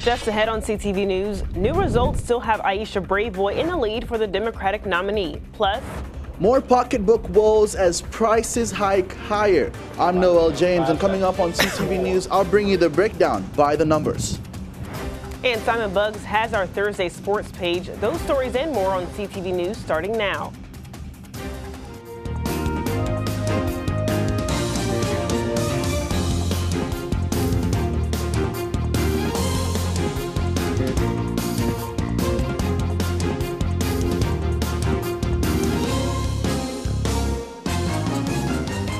Just ahead on CTV News, new results still have Aisha Braveboy in the lead for the Democratic nominee. Plus, more pocketbook woes as prices hike higher. I'm Noel James, and coming up on CTV News, I'll bring you the breakdown by the numbers. And Simon Buggs has our Thursday sports page. Those stories and more on CTV News starting now.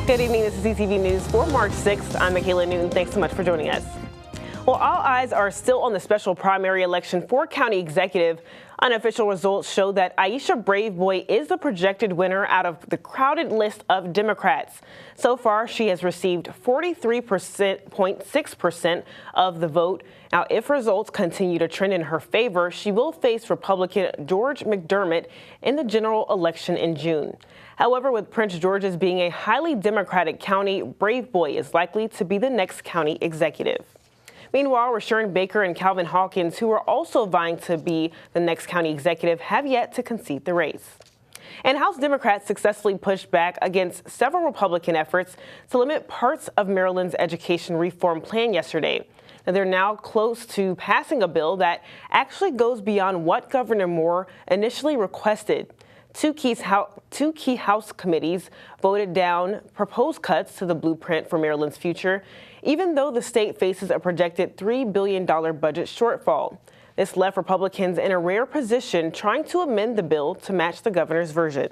Good evening, this is CTV News for March 6th. I'm Michaela Newton. Thanks so much for joining us. Well, all eyes are still on the special primary election for county executive. Unofficial results show that Aisha Braveboy is the projected winner out of the crowded list of Democrats. So far, she has received 43.6% of the vote. Now, if results continue to trend in her favor, she will face Republican George McDermott in the general election in June. However, with Prince George's being a highly Democratic county, Braveboy is likely to be the next county executive. Meanwhile, Rashawn Baker and Calvin Hawkins, who are also vying to be the next county executive, have yet to concede the race. And House Democrats successfully pushed back against several Republican efforts to limit parts of Maryland's education reform plan yesterday. Now, they're now close to passing a bill that actually goes beyond what Governor Moore initially requested. Two key House committees voted down proposed cuts to the blueprint for Maryland's future, even though the state faces a projected $3 billion budget shortfall. This left Republicans in a rare position trying to amend the bill to match the governor's version.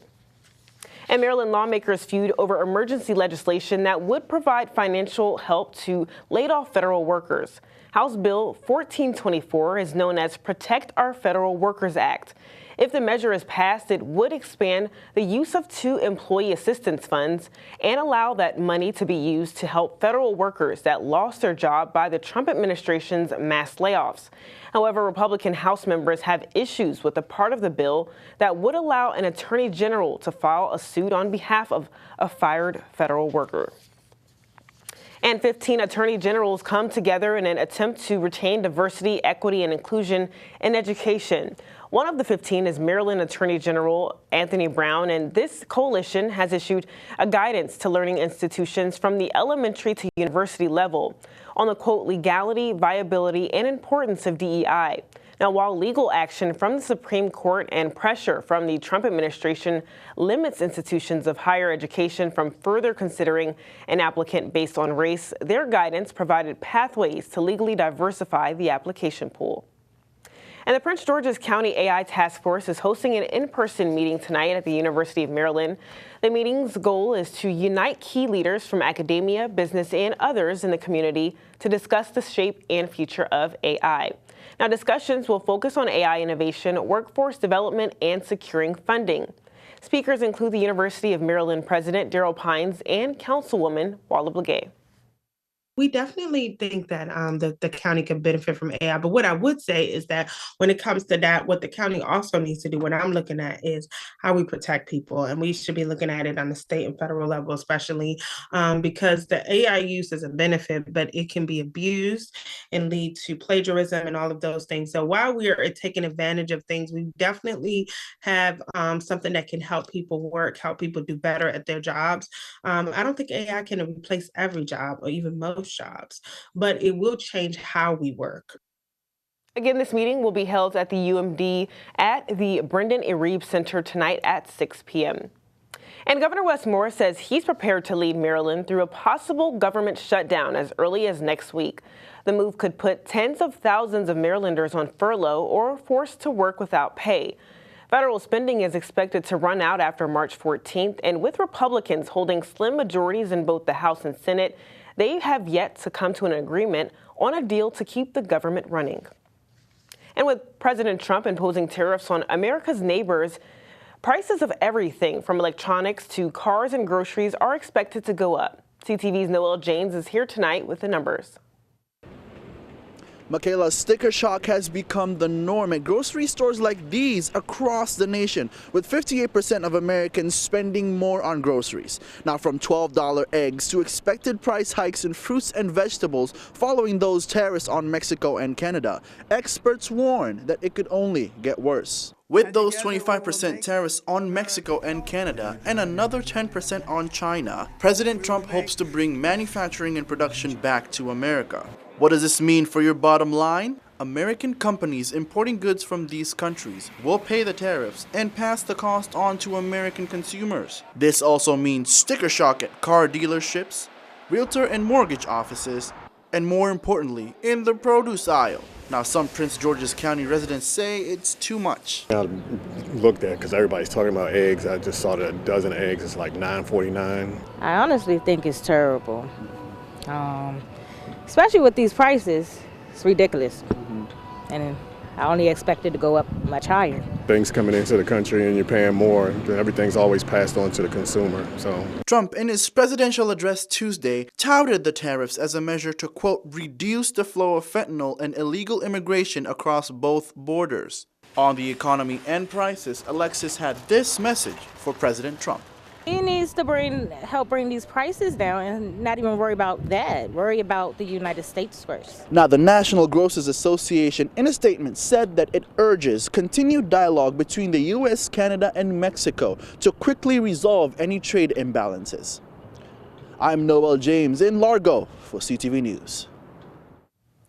And Maryland lawmakers feud over emergency legislation that would provide financial help to laid-off federal workers. House Bill 1424 is known as Protect Our Federal Workers Act. If the measure is passed, it would expand the use of two employee assistance funds and allow that money to be used to help federal workers that lost their job by the Trump administration's mass layoffs. However, Republican House members have issues with the part of the bill that would allow an attorney general to file a suit on behalf of a fired federal worker. And 15 attorney generals come together in an attempt to retain diversity, equity, and inclusion in education. One of the 15 is Maryland Attorney General Anthony Brown, and this coalition has issued a guidance to learning institutions from the elementary to university level on the, quote, legality, viability, and importance of DEI. Now, while legal action from the Supreme Court and pressure from the Trump administration limits institutions of higher education from further considering an applicant based on race, their guidance provided pathways to legally diversify the application pool. And the Prince George's County AI Task Force is hosting an in-person meeting tonight at the University of Maryland. The meeting's goal is to unite key leaders from academia, business, and others in the community to discuss the shape and future of AI. Now, discussions will focus on AI innovation, workforce development, and securing funding. Speakers include the University of Maryland President Daryl Pines and Councilwoman Walla Blagay. We definitely think that the county can benefit from AI. But what I would say is that when it comes to that, what the county also needs to do, what I'm looking at, is how we protect people. And we should be looking at it on the state and federal level, especially because the AI use is a benefit, but it can be abused and lead to plagiarism and all of those things. So while we are taking advantage of things, we definitely have something that can help people work, help people do better at their jobs. I don't think AI can replace every job or even most jobs, but it will change how we work. Again, this meeting will be held at the UMD at the Brendan E. Reeves Center tonight at 6 p.m. And Governor Wes Moore says he's prepared to lead Maryland through a possible government shutdown as early as next week. The move could put tens of thousands of Marylanders on furlough or forced to work without pay. Federal spending is expected to run out after March 14th, and with Republicans holding slim majorities in both the House and Senate, they have yet to come to an agreement on a deal to keep the government running. And with President Trump imposing tariffs on America's neighbors, prices of everything from electronics to cars and groceries are expected to go up. CTV's Noel James is here tonight with the numbers. Michaela, sticker shock has become the norm at grocery stores like these across the nation, with 58% of Americans spending more on groceries. Now, from $12 eggs to expected price hikes in fruits and vegetables following those tariffs on Mexico and Canada, experts warn that it could only get worse. With those 25% tariffs on Mexico and Canada and another 10% on China, President Trump hopes to bring manufacturing and production back to America. What does this mean for your bottom line? American companies importing goods from these countries will pay the tariffs and pass the cost on to American consumers. This also means sticker shock at car dealerships, realtor and mortgage offices, and more importantly, in the produce aisle. Now, some Prince George's County residents say it's too much. I looked at because everybody's talking about eggs. I just saw that a dozen eggs is like $9.49. I honestly think it's terrible. Especially with these prices, it's ridiculous. And I only expect it to go up much higher. Things coming into the country and you're paying more, everything's always passed on to the consumer. Trump, in his presidential address Tuesday, touted the tariffs as a measure to, quote, reduce the flow of fentanyl and illegal immigration across both borders. On the economy and prices, Alexis had this message for President Trump. He needs to help bring these prices down and not even worry about that. Worry about the United States first. Now, the National Grocers Association, in a statement, said that it urges continued dialogue between the U.S., Canada, and Mexico to quickly resolve any trade imbalances. I'm Noel James in Largo for CTV News.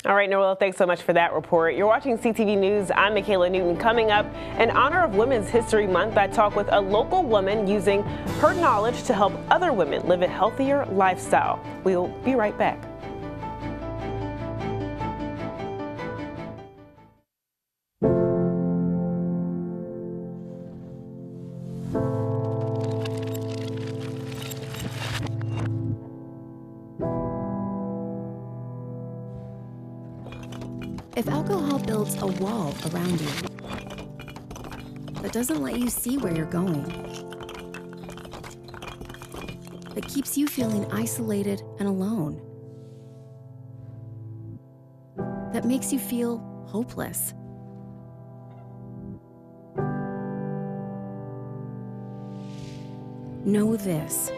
All right, Noel, thanks so much for that report. You're watching CTV News. I'm Michaela Newton. Coming up, in honor of Women's History Month, I talk with a local woman using her knowledge to help other women live a healthier lifestyle. We'll be right back. If alcohol builds a wall around you that doesn't let you see where you're going, that keeps you feeling isolated and alone, that makes you feel hopeless, know this.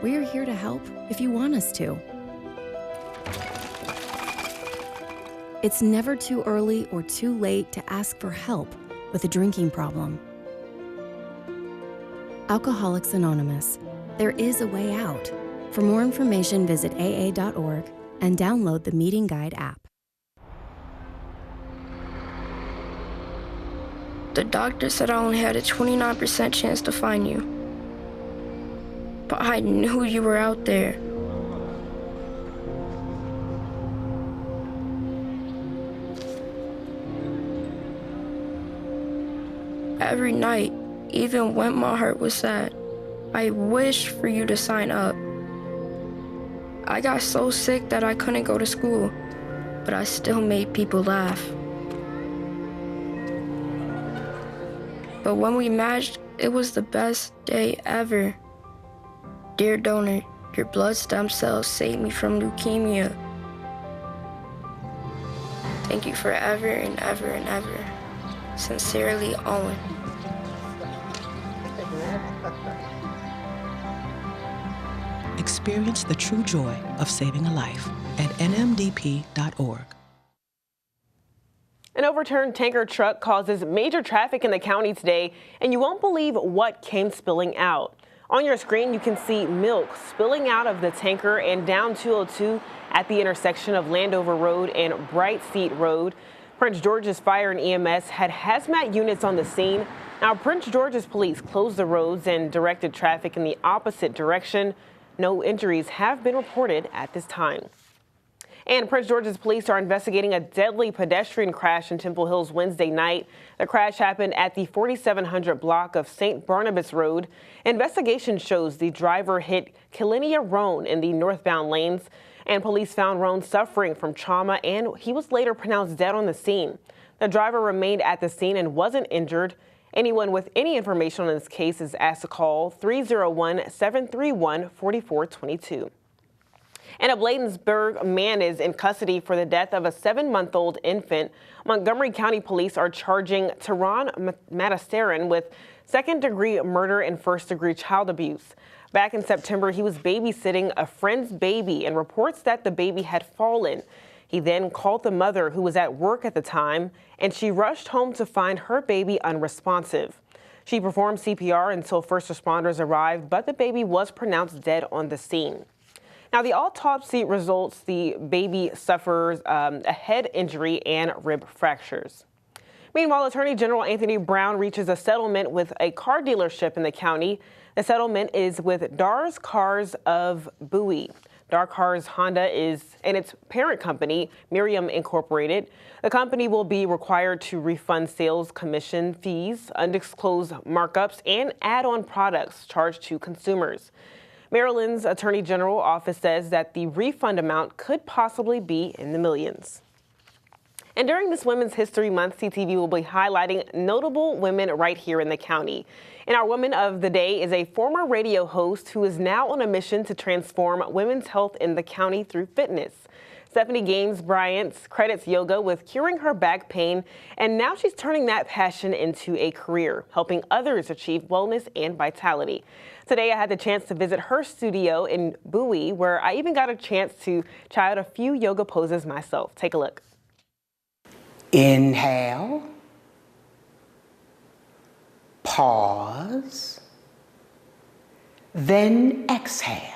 We're here to help if you want us to. It's never too early or too late to ask for help with a drinking problem. Alcoholics Anonymous, there is a way out. For more information, visit aa.org and download the Meeting Guide app. The doctor said I only had a 29% chance to find you. But I knew you were out there. Every night, even when my heart was sad, I wished for you to sign up. I got so sick that I couldn't go to school, but I still made people laugh. But when we matched, it was the best day ever. Dear donor, your blood stem cells saved me from leukemia. Thank you forever and ever and ever. Sincerely, Owen. Experience the true joy of saving a life at nmdp.org. An overturned tanker truck causes major traffic in the county today, and you won't believe what came spilling out. On your screen, you can see milk spilling out of the tanker and down 202 at the intersection of Landover Road and Bright Seat Road. Prince George's Fire and EMS had hazmat units on the scene. Now, Prince George's police closed the roads and directed traffic in the opposite direction. No injuries have been reported at this time. And Prince George's police are investigating a deadly pedestrian crash in Temple Hills Wednesday night. The crash happened at the 4700 block of St. Barnabas Road. Investigation shows the driver hit Kilinia Roan in the northbound lanes, and police found Roan suffering from trauma, and he was later pronounced dead on the scene. The driver remained at the scene and wasn't injured. Anyone with any information on this case is asked to call 301-731-4422. And a Bladensburg man is in custody for the death of a 7-month-old infant. Montgomery County Police are charging Tehran Matasaran with second-degree murder and first-degree child abuse. Back in September, he was babysitting a friend's baby and reports that the baby had fallen. He then called the mother, who was at work at the time, and she rushed home to find her baby unresponsive. She performed CPR until first responders arrived, but the baby was pronounced dead on the scene. Now, the autopsy results the baby suffers a head injury and rib fractures. Meanwhile, Attorney General Anthony Brown reaches a settlement with a car dealership in the county. The settlement is with Dar's Cars of Bowie. Dar Cars Honda is and its parent company, Miriam Incorporated. The company will be required to refund sales commission fees, undisclosed markups, and add-on products charged to consumers. Maryland's Attorney General office says that the refund amount could possibly be in the millions. And during this Women's History Month, CTV will be highlighting notable women right here in the county. And our woman of the day is a former radio host who is now on a mission to transform women's health in the county through fitness. Stephanie Gaines Bryant credits yoga with curing her back pain, and now she's turning that passion into a career, helping others achieve wellness and vitality. Today, I had the chance to visit her studio in Bowie, where I even got a chance to try out a few yoga poses myself. Take a look. Inhale, pause, then exhale.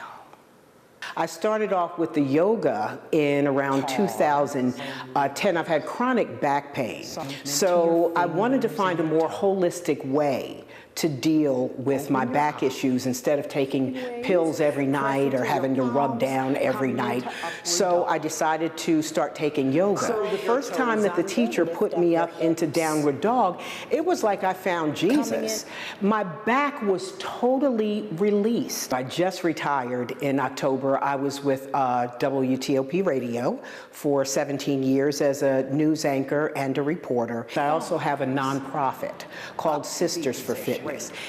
I started off with the yoga in around 2010. I've had chronic back pain, so I wanted to find a more holistic way to deal with my back issues instead of taking pills every night or having to rub down every night. So I decided to start taking yoga. So the first time that the teacher put me up into downward dog, it was like I found Jesus. My back was totally released. I just retired in October. I was with WTOP Radio for 17 years as a news anchor and a reporter. I also have a nonprofit called Sisters for Fitness.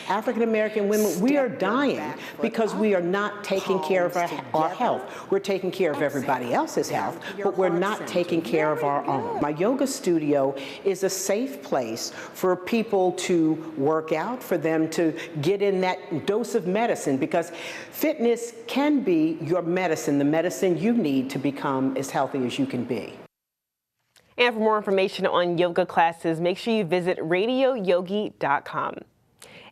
African-American women, we are dying because we are not taking care of our health. We're taking care of everybody else's health, but we're not taking care of our own. My yoga studio is a safe place for people to work out, for them to get in that dose of medicine, because fitness can be your medicine, the medicine you need to become as healthy as you can be. And for more information on yoga classes, make sure you visit radioyogi.com.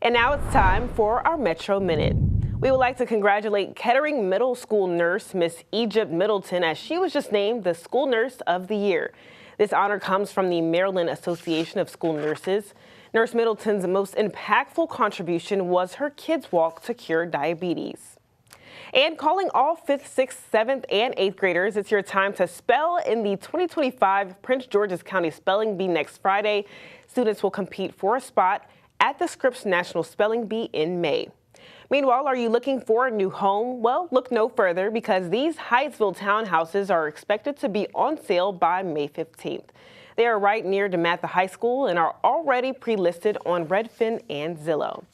And now it's time for our Metro Minute. We would like to congratulate Kettering Middle School nurse Miss Egypt Middleton, as she was just named the School Nurse of the Year. This honor comes from the Maryland Association of School Nurses. Nurse Middleton's most impactful contribution was her Kids Walk to cure diabetes. And calling all 5th, 6th, 7th, and 8th graders, it's your time to spell in the 2025 Prince George's County Spelling Bee next Friday. Students will compete for a spot at the Scripps National Spelling Bee in May. Meanwhile, are you looking for a new home? Well, look no further, because these Hyattsville townhouses are expected to be on sale by May 15th. They are right near DeMatha High School and are already pre-listed on Redfin and Zillow.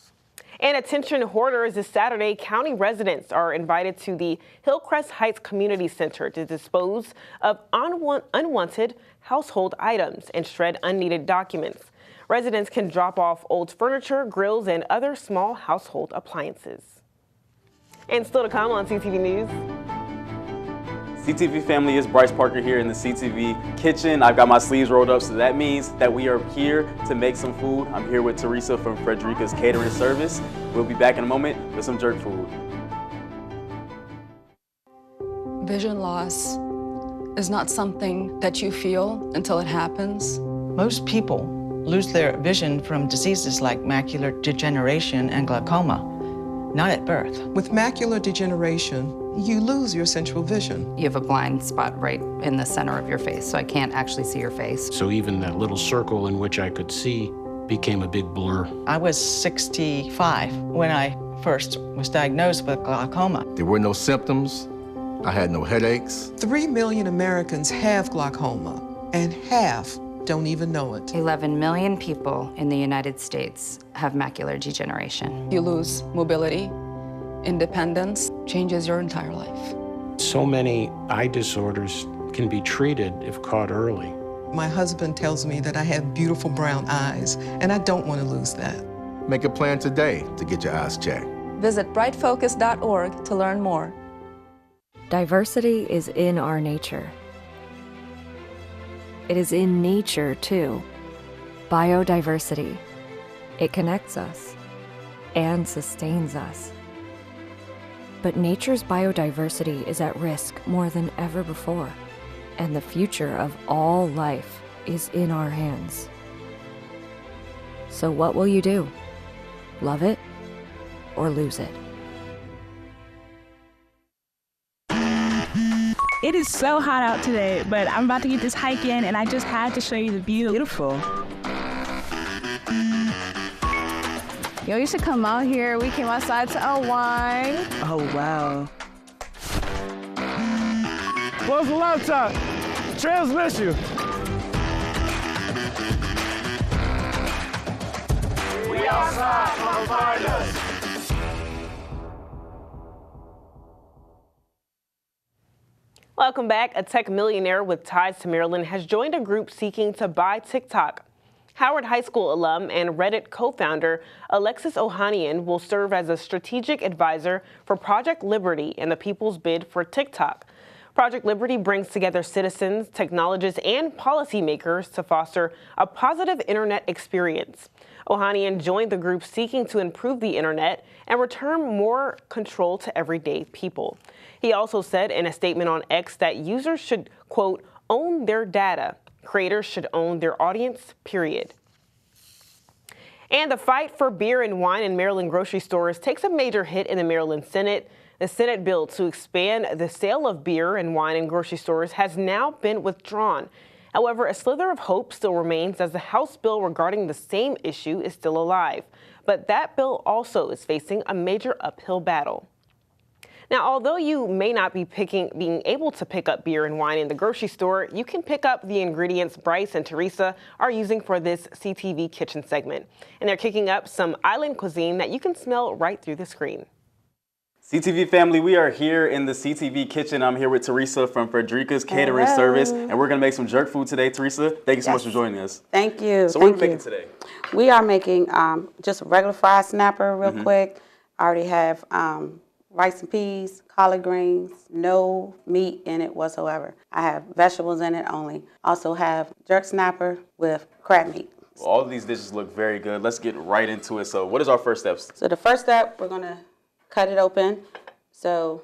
And attention hoarders, this Saturday, county residents are invited to the Hillcrest Heights Community Center to dispose of unwanted household items and shred unneeded documents. Residents can drop off old furniture, grills, and other small household appliances. And still to come on CTV News. CTV family, is Bryce Parker here in the CTV kitchen. I've got my sleeves rolled up, so that means that we are here to make some food. I'm here with Teresa from Frederica's Catering Service. We'll be back in a moment with some jerk food. Vision loss is not something that you feel until it happens. Most people lose their vision from diseases like macular degeneration and glaucoma, not at birth. With macular degeneration, you lose your central vision. You have a blind spot right in the center of your face, so I can't actually see your face. So even that little circle in which I could see became a big blur. I was 65 when I first was diagnosed with glaucoma. There were no symptoms. I had no headaches. 3 million Americans have glaucoma, and half don't even know it. 11 million people in the United States have macular degeneration. You lose mobility, independence, changes your entire life. So many eye disorders can be treated if caught early. My husband tells me that I have beautiful brown eyes, and I don't want to lose that. Make a plan today to get your eyes checked. Visit brightfocus.org to learn more. Diversity is in our nature. It is in nature, too. Biodiversity. It connects us and sustains us. But nature's biodiversity is at risk more than ever before, and the future of all life is in our hands. So what will you do? Love it or lose it? It is so hot out today, but I'm about to get this hike in, and I just had to show you the view. Beautiful. Yo, you should come out here. We came outside to unwind. Oh, wow. Close the laptop. Transmission. We outside, come find us. Welcome back. A tech millionaire with ties to Maryland has joined a group seeking to buy TikTok. Howard High School alum and Reddit co-founder Alexis Ohanian will serve as a strategic advisor for Project Liberty in the people's bid for TikTok. Project Liberty brings together citizens, technologists, and policymakers to foster a positive internet experience. Ohanian joined the group seeking to improve the internet and return more control to everyday people. He also said in a statement on X that users should, quote, own their data. Creators should own their audience, period. And the fight for beer and wine in Maryland grocery stores takes a major hit in the Maryland Senate. The Senate bill to expand the sale of beer and wine in grocery stores has now been withdrawn. However, a slither of hope still remains as the House bill regarding the same issue is still alive. But that bill also is facing a major uphill battle. Now, although you may not be being able to pick up beer and wine in the grocery store, you can pick up the ingredients Bryce and Teresa are using for this CTV kitchen segment. And they're kicking up some island cuisine that you can smell right through the screen. CTV family, we are here in the CTV kitchen. I'm here with Teresa from Frederica's Catering Service, and we're gonna make some jerk food today. Teresa, thank you so much for joining us. Thank you. So what are we making today? We are making just a regular fried snapper real quick. I already have rice and peas, collard greens, no meat in it whatsoever. I have vegetables in it only. Also have jerk snapper with crab meat. Well, all of these dishes look very good. Let's get right into it. So what is our first steps? So the first step, we're gonna cut it open so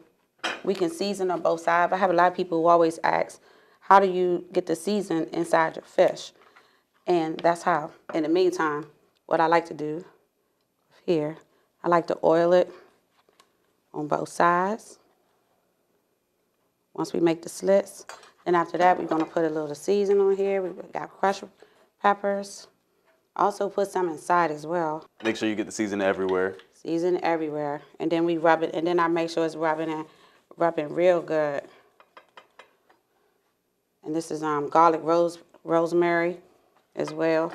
we can season on both sides. I have a lot of people who always ask, how do you get the season inside your fish? And that's how. In the meantime, what I like to do here, I like to oil it on both sides. Once we make the slits, then after that, we're gonna put a little season on here. We've got crushed peppers. Also put some inside as well. Make sure you get the seasoning everywhere. Season everywhere. And then we rub it, and then I make sure it's rubbing real good. And this is garlic rosemary as well.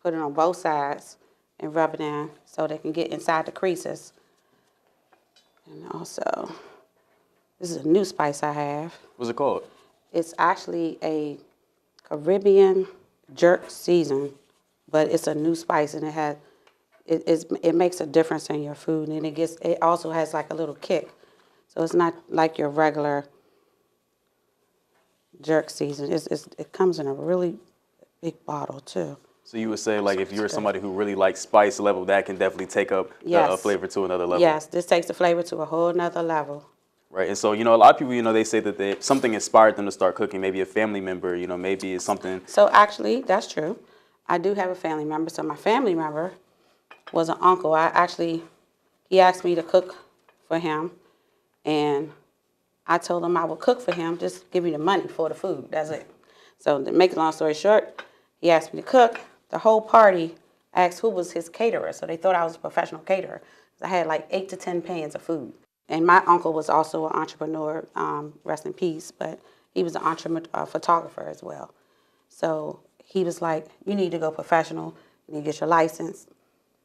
Put it on both sides and rub it in so they can get inside the creases. And also, this is a new spice I have. What's it called? It's actually a Caribbean jerk season, but it's a new spice, and it makes a difference in your food, and it also has like a little kick. So it's not like your regular jerk season. It comes in a really big bottle too. So you would say, like, if you're somebody who really likes spice level, that can definitely take up the flavor to another level. Yes, this takes the flavor to a whole nother level. Right, and so, a lot of people, they say that something inspired them to start cooking. Maybe a family member, maybe it's something. So actually, that's true. I do have a family member. So my family member was an uncle. He asked me to cook for him, and I told him I would cook for him, just give me the money for the food. That's it. So to make a long story short, he asked me to cook. The whole party asked who was his caterer, so they thought I was a professional caterer. I had like 8 to 10 pans of food. And my uncle was also an entrepreneur, rest in peace, but he was an photographer as well. So he was like, you need to go professional, you need to get your license.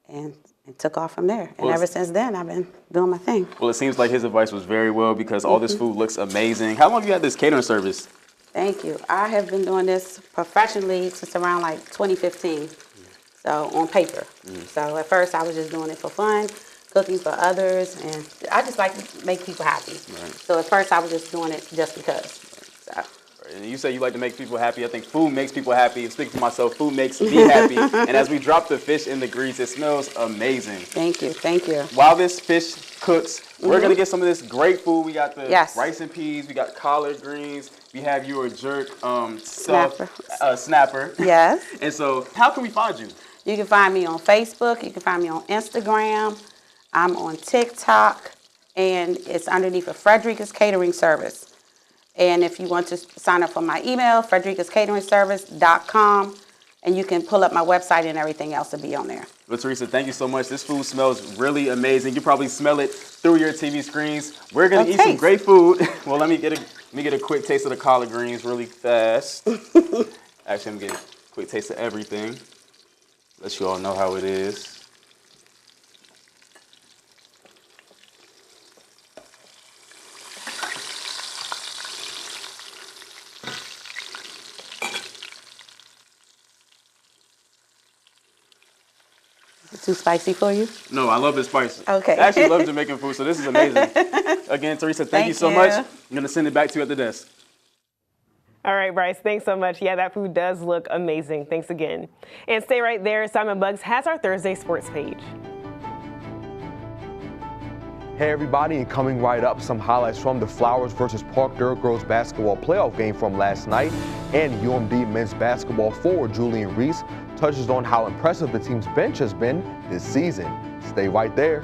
And and took off from there. And Well, ever since then, I've been doing my thing. Well, it seems like his advice was very well because all this food looks amazing. How long have you had this catering service? Thank you. I have been doing this professionally since around like 2015, so on paper. So at first I was just doing it for fun, cooking for others, and I just like to make people happy. Right. So at first I was just doing it just because. So. And you say you like to make people happy. I think food makes people happy. Speaking for myself, food makes me happy. And as we drop the fish in the grease, it smells amazing. Thank you, thank you. While this fish cooks, we're gonna get some of this great food. We got the rice and peas, we got collard greens, we have your jerk snapper. Yes. And so, how can we find you? You can find me on Facebook, you can find me on Instagram, I'm on TikTok, and it's underneath a Frederica's Catering Service. And if you want to sign up for my email, fredericaskcateringservice.com, and you can pull up my website and everything else to be on there. Well, Teresa, thank you so much. This food smells really amazing. You probably smell it through your TV screens. We're gonna eat some great food. Well, let me get a quick taste of the collard greens really fast. Actually, I'm gonna get a quick taste of everything. Let you all know how it is. Too spicy for you? No, I love it spicy. Okay. I actually love Jamaican food, so this is amazing. Again, Teresa, thank you so much. I'm going to send it back to you at the desk. All right, Bryce, thanks so much. Yeah, that food does look amazing. Thanks again. And stay right there. Simon Buggs has our Thursday sports page. Hey everybody, and coming right up, some highlights from the Flowers versus Parkdale girls basketball playoff game from last night, and UMD men's basketball forward Julian Reese touches on how impressive the team's bench has been this season. Stay right there.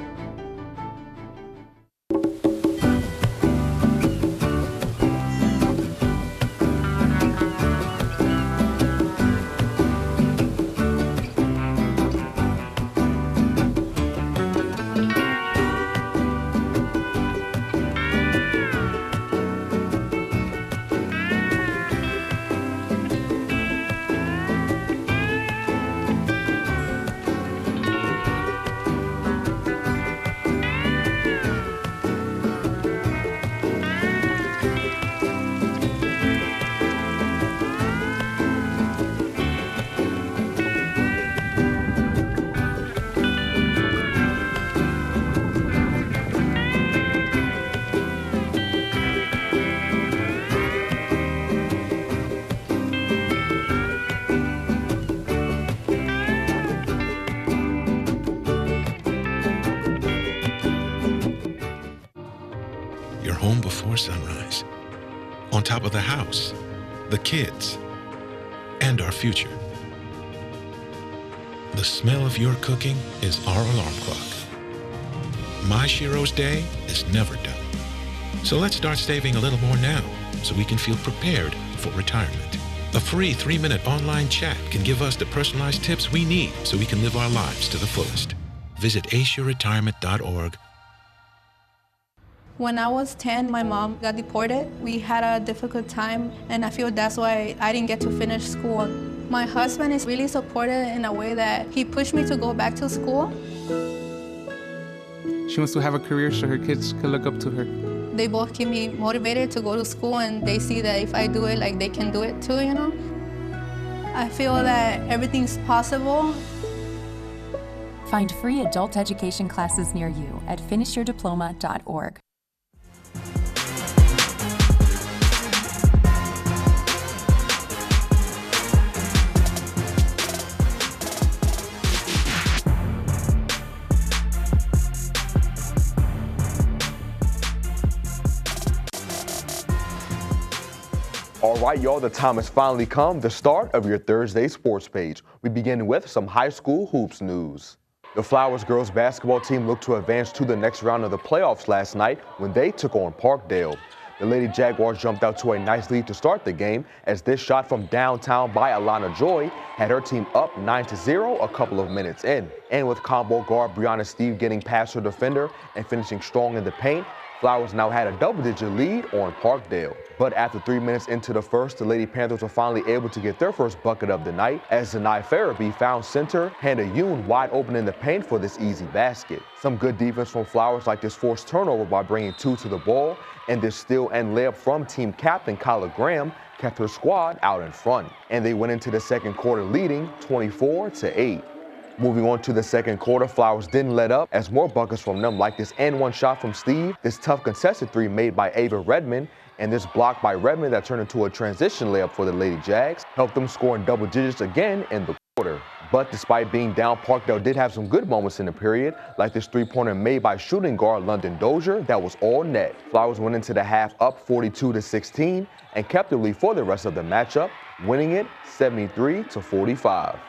home before sunrise, on top of the house, the kids, and our future. The smell of your cooking is our alarm clock. My Shiro's day is never done. So let's start saving a little more now so we can feel prepared for retirement. A free 3-minute online chat can give us the personalized tips we need so we can live our lives to the fullest. Visit aceyourretirement.org. When I was 10, my mom got deported. We had a difficult time, and I feel that's why I didn't get to finish school. My husband is really supportive in a way that he pushed me to go back to school. She wants to have a career so her kids can look up to her. They both keep me motivated to go to school, and they see that if I do it, like they can do it too, you know? I feel that everything's possible. Find free adult education classes near you at finishyourdiploma.org. All right, y'all, the time has finally come, the start of your Thursday sports page. We begin with some high school hoops news. The Flowers girls basketball team looked to advance to the next round of the playoffs last night when they took on Parkdale. The Lady Jaguars jumped out to a nice lead to start the game as this shot from downtown by Alana Joy had her team up 9-0 a couple of minutes in. And with combo guard Brianna Steve getting past her defender and finishing strong in the paint, Flowers now had a double-digit lead on Parkdale. But after 3 minutes into the first, the Lady Panthers were finally able to get their first bucket of the night as Zanai Farabee found center Hannah Yoon wide open in the paint for this easy basket. Some good defense from Flowers, like this forced turnover by bringing 2 to the ball, and this steal and layup from team captain Kyla Graham kept her squad out in front. And they went into the second quarter leading 24-8. Moving on to the second quarter, Flowers didn't let up as more buckets from them, like this and-one shot from Steve, this tough contested 3 made by Ava Redmond, and this block by Redmond that turned into a transition layup for the Lady Jags helped them score in double digits again in the quarter. But despite being down, Parkdale did have some good moments in the period, like this 3-pointer made by shooting guard London Dozier that was all net. Flowers went into the half up 42-16 and kept the lead for the rest of the matchup, winning it 73-45.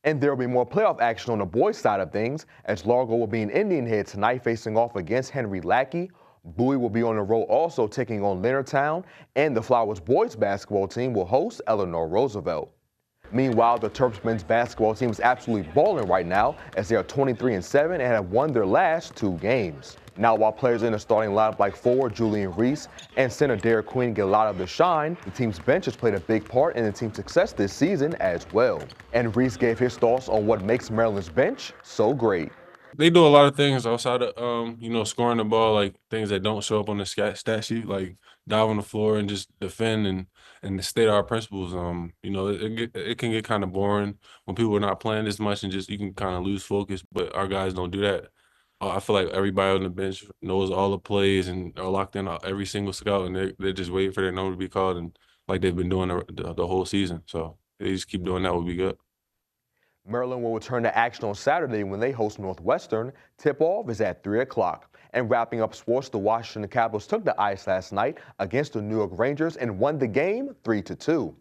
And there will be more playoff action on the boys' side of things, as Largo will be in Indian Head tonight facing off against Henry Lackey. Bowie will be on the road also taking on Leonardtown, and the Flowers boys basketball team will host Eleanor Roosevelt. Meanwhile, the Terps men's basketball team is absolutely balling right now as they are 23-7 and have won their last 2 games. Now, while players in the starting lineup like forward Julian Reese and center Derek Queen get a lot of the shine, the team's bench has played a big part in the team's success this season as well. And Reese gave his thoughts on what makes Maryland's bench so great. They do a lot of things outside of, scoring the ball, like things that don't show up on the stat sheet, like dive on the floor and just defend and state our principles. It can get kind of boring when people are not playing as much and just you can kind of lose focus, but our guys don't do that. I feel like everybody on the bench knows all the plays and are locked in every single scout, and they're just waiting for their number to be called, and like they've been doing the whole season. So if they just keep doing that, would be good. Maryland will return to action on Saturday when they host Northwestern. Tip-off is at 3 o'clock. And wrapping up sports, the Washington Capitals took the ice last night against the New York Rangers and won the game 3-2.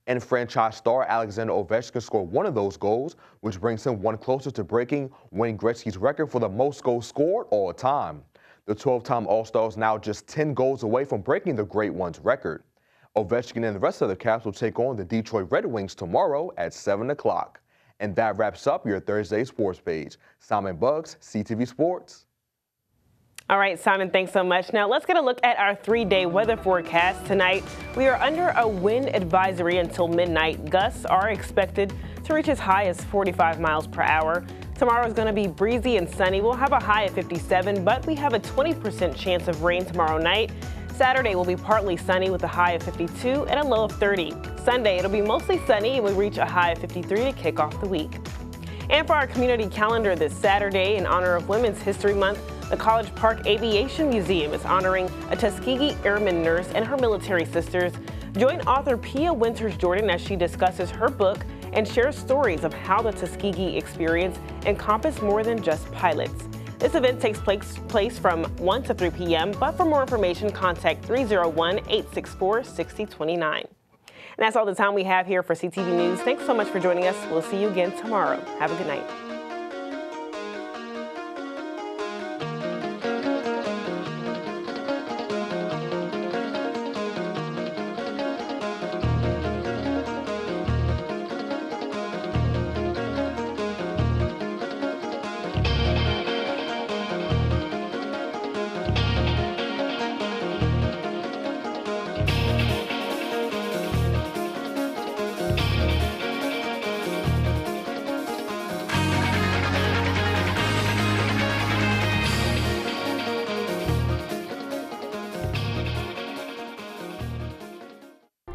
And franchise star Alexander Ovechkin scored one of those goals, which brings him one closer to breaking Wayne Gretzky's record for the most goals scored all time. The 12-time All-Star is now just 10 goals away from breaking the Great One's record. Ovechkin and the rest of the Caps will take on the Detroit Red Wings tomorrow at 7 o'clock. And that wraps up your Thursday sports page. Simon Buggs, CTV Sports. All right, Simon, thanks so much. Now let's get a look at our 3-day weather forecast tonight. We are under a wind advisory until midnight. Gusts are expected to reach as high as 45 miles per hour. Tomorrow is going to be breezy and sunny. We'll have a high of 57, but we have a 20% chance of rain tomorrow night. Saturday will be partly sunny with a high of 52 and a low of 30. Sunday, it'll be mostly sunny and we'll reach a high of 53 to kick off the week. And for our community calendar this Saturday, in honor of Women's History Month, the College Park Aviation Museum is honoring a Tuskegee Airman nurse and her military sisters. Join author Pia Winters Jordan as she discusses her book and shares stories of how the Tuskegee experience encompassed more than just pilots. This event takes place from 1 to 3 p.m., but for more information, contact 301-864-6029. And that's all the time we have here for CTV News. Thanks so much for joining us. We'll see you again tomorrow. Have a good night.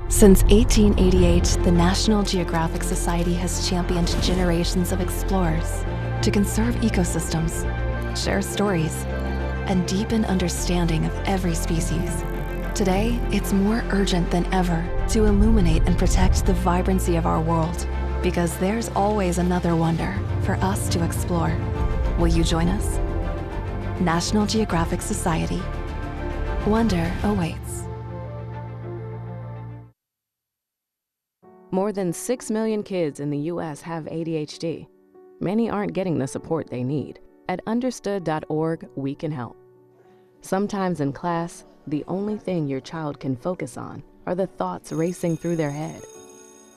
Since 1888, the National Geographic Society has championed generations of explorers to conserve ecosystems, share stories, and deepen understanding of every species. Today, it's more urgent than ever to illuminate and protect the vibrancy of our world, because there's always another wonder for us to explore. Will you join us? National Geographic Society. Wonder awaits. More than 6 million kids in the U.S. have ADHD. Many aren't getting the support they need. At understood.org, we can help. Sometimes in class, the only thing your child can focus on are the thoughts racing through their head.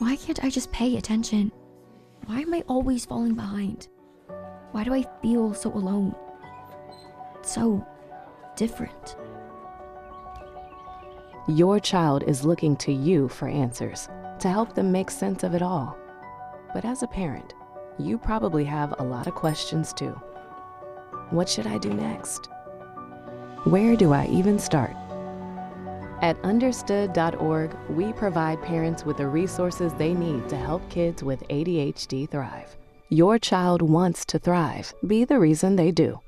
Why can't I just pay attention? Why am I always falling behind? Why do I feel so alone? So different. Your child is looking to you for answers, to help them make sense of it all. But as a parent, you probably have a lot of questions too. What should I do next? Where do I even start? At understood.org, we provide parents with the resources they need to help kids with ADHD thrive. Your child wants to thrive. Be the reason they do.